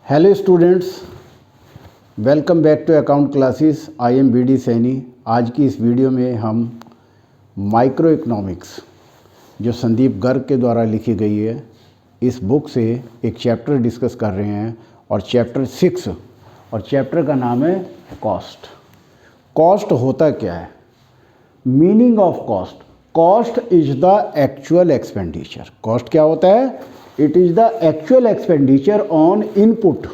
Hello students, welcome back to account classes. I am B D Saini. आज की इस video में हम माइक्रो इकोनॉमिक्स जो संदीप गर्ग के द्वारा लिखी गई है इस बुक से एक चैप्टर डिस्कस कर रहे हैं और चैप्टर 6 और चैप्टर का नाम है कॉस्ट। कॉस्ट होता क्या है? Meaning of cost. Cost is the actual expenditure. Cost क्या होता है? It is the actual expenditure on input.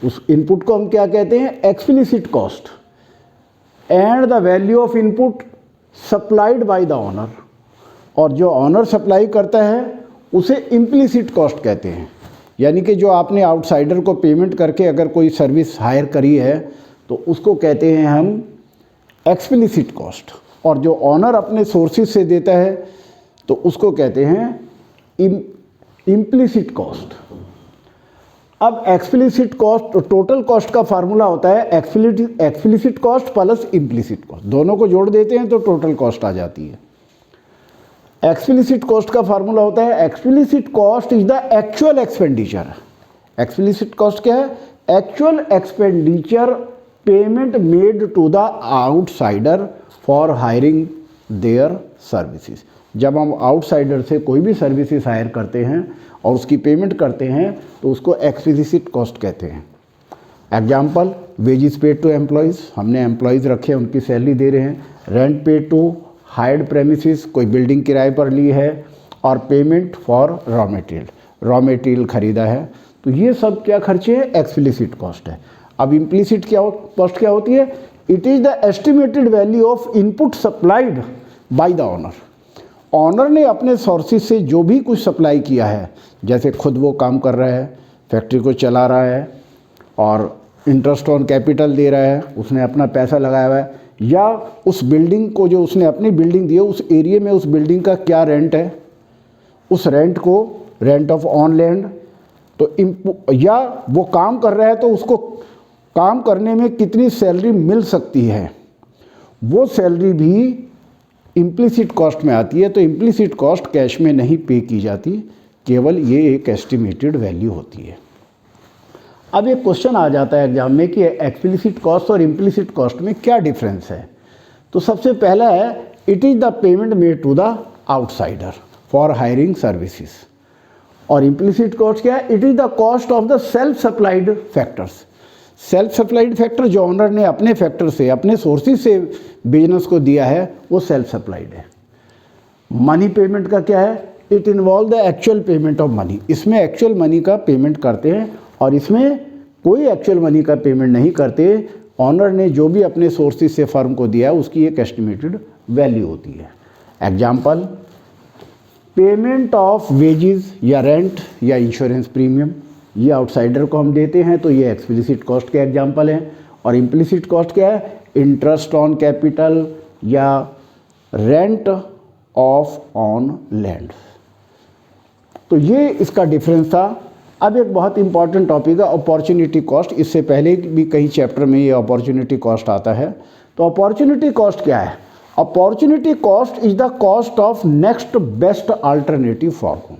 उस इनपुट को हम क्या कहते हैं? Explicit cost. And the value of input supplied by the owner. और जो ऑनर सप्लाई करता है उसे इम्प्लिसिट कॉस्ट कहते हैं। यानी कि जो आपने आउटसाइडर को पेमेंट करके अगर कोई सर्विस हायर करी है तो उसको कहते हैं हम एक्सप्लिसिट कॉस्ट। और जो ऑनर अपने सोर्सेज से देता है तो उसको कहते हैं इम्प्लिसिट कॉस्ट। अब एक्सप्लिसिट कॉस्ट, टोटल कॉस्ट का फार्मूला होता है explicit cost plus implicit cost. दोनों को जोड़ देते हैं तो टोटल कॉस्ट आ जाती है। एक्सप्लिसिट कॉस्ट का फार्मूला होता है explicit cost is the actual expenditure. Explicit cost क्या है? Actual expenditure payment made to the outsider for hiring their services. जब हम आउटसाइडर से कोई भी सर्विसेज हायर करते हैं और उसकी पेमेंट करते हैं तो उसको एक्सप्लिसिट कॉस्ट कहते हैं। Example, wages paid to employees, हमने एम्प्लॉयज़ रखे हैं, उनकी सैलरी दे रहे हैं। Rent paid to hired premises, कोई बिल्डिंग किराए पर ली है। और पेमेंट फॉर रॉ मटेरियल खरीदा है। तो ये सब क्या खर्चे हैं? एक्सप्लिसिट कॉस्ट है। अब इम्प्लिसिट कॉस्ट क्या होती है? It is the estimated value of input supplied by the owner. Owner ने अपने सोर्सेज से जो भी कुछ सप्लाई किया है, जैसे खुद वो काम कर रहा है, फैक्ट्री को चला रहा है और इंटरेस्ट ऑन कैपिटल दे रहा है, उसने अपना पैसा लगाया हुआ है, या उस बिल्डिंग को जो उसने अपनी बिल्डिंग दी है उस एरिया में उस बिल्डिंग का क्या रेंट है, उस रेंट को रेंट ऑफ ऑन लैंड, तो या वो काम कर रहा है तो उसको काम करने में कितनी सैलरी मिल सकती है, वो सैलरी भी इम्प्लिसिट कॉस्ट में आती है। तो इम्प्लिसिट कॉस्ट कैश में नहीं पे की जाती, केवल ये एक एस्टिमेटेड वैल्यू होती है। अब एक क्वेश्चन आ जाता है एग्जाम में कि एक्सप्लिसिट कॉस्ट और इम्प्लिसिट कॉस्ट में क्या डिफरेंस है। तो सबसे पहला है it is the payment made to the outsider for hiring services. और इम्प्लिसिट कॉस्ट क्या है? It is the cost of the self supplied factors. Self supplied factor जो ऑनर ने अपने फैक्टर से, अपने सोर्सेज से बिजनेस को दिया है, वो सेल्फ सप्लाइड है। मनी पेमेंट का क्या है? It involve the actual payment of money. इसमें एक्चुअल मनी का पेमेंट करते हैं और इसमें कोई एक्चुअल मनी का पेमेंट नहीं करते। ऑनर ने जो भी अपने सोर्सेज से फर्म को दिया है उसकी एक एस्टिमेटेड वैल्यू होती है। एग्जाम्पल, पेमेंट ऑफ वेजेस या रेंट या इंश्योरेंस प्रीमियम, ये आउटसाइडर को हम देते हैं तो ये एक्सप्लिसिट कॉस्ट के एग्जाम्पल हैं। और इम्प्लिसिट कॉस्ट क्या है? इंटरेस्ट ऑन कैपिटल या रेंट ऑफ ऑन लैंड। तो ये इसका डिफरेंस था। अब एक बहुत इंपॉर्टेंट टॉपिक है अपॉर्चुनिटी कॉस्ट। इससे पहले भी कई चैप्टर में ये अपॉर्चुनिटी कॉस्ट आता है। तो अपॉर्चुनिटी कॉस्ट क्या है? Opportunity cost is the cost of next best alternative for home.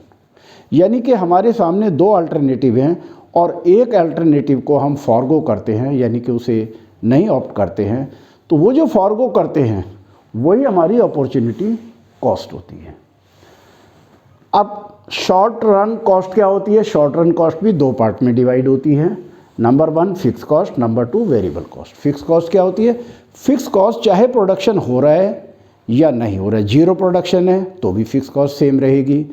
यानी कि हमारे सामने दो अल्टरनेटिव हैं और एक अल्टरनेटिव को हम फॉरगो करते हैं, यानी कि उसे नहीं ऑप्ट करते हैं, तो वो जो फॉरगो करते हैं वही हमारी अपॉर्चुनिटी कॉस्ट होती है। अब शॉर्ट रन कॉस्ट क्या होती है? शॉर्ट रन कॉस्ट भी दो पार्ट में डिवाइड होती है। Number 1 fix cost, number 2 variable cost. Fix cost क्या होती है? फिक्स कॉस्ट चाहे प्रोडक्शन हो रहा है या नहीं हो रहा है, जीरो प्रोडक्शन है तो भी फिक्स कॉस्ट सेम रहेगी,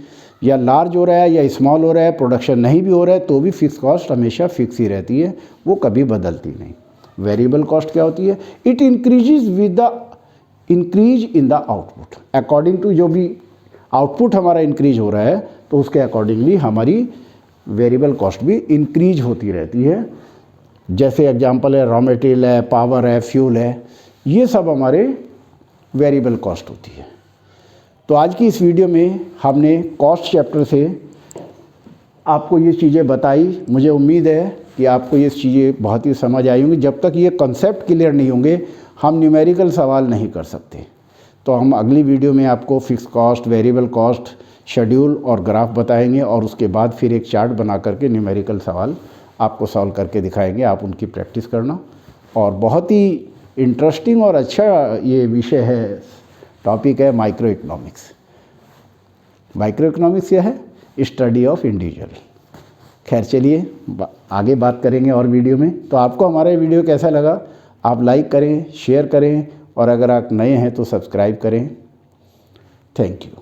या लार्ज हो रहा है या स्मॉल हो रहा है, प्रोडक्शन नहीं भी हो रहा है तो भी फिक्स कॉस्ट हमेशा फिक्स ही रहती है, वो कभी बदलती नहीं। वेरिएबल कॉस्ट क्या होती है? It increases with the increase in the output. According to जो भी आउटपुट हमारा इंक्रीज हो रहा है तो उसके अकॉर्डिंगली हमारी वेरिएबल कॉस्ट भी इंक्रीज होती रहती है। जैसे एग्जांपल है रॉ मटेरियल है, पावर है, फ्यूल है, ये सब हमारे वेरिएबल कॉस्ट होती है। तो आज की इस वीडियो में हमने कॉस्ट चैप्टर से आपको ये चीज़ें बताई। मुझे उम्मीद है कि आपको ये चीज़ें बहुत ही समझ आई होंगी। जब तक ये कॉन्सेप्ट क्लियर नहीं होंगे हम न्यूमेरिकल सवाल नहीं कर सकते। तो हम अगली वीडियो में आपको fix cost, variable cost, schedule और ग्राफ बताएंगे और उसके बाद फिर एक चार्ट बना करके न्यूमेरिकल सवाल आपको सॉल्व करके दिखाएंगे, आप उनकी प्रैक्टिस करना। और बहुत ही इंटरेस्टिंग और अच्छा ये विषय है, टॉपिक है माइक्रो इकोनॉमिक्स। माइक्रो इकोनॉमिक्स क्या है? Study of individual. खैर चलिए आगे बात करेंगे और वीडियो में। तो आपको हमारा ये वीडियो कैसा लगा आप लाइक करें, शेयर करें, और अगर आप नए हैं तो सब्सक्राइब करें। Thank you.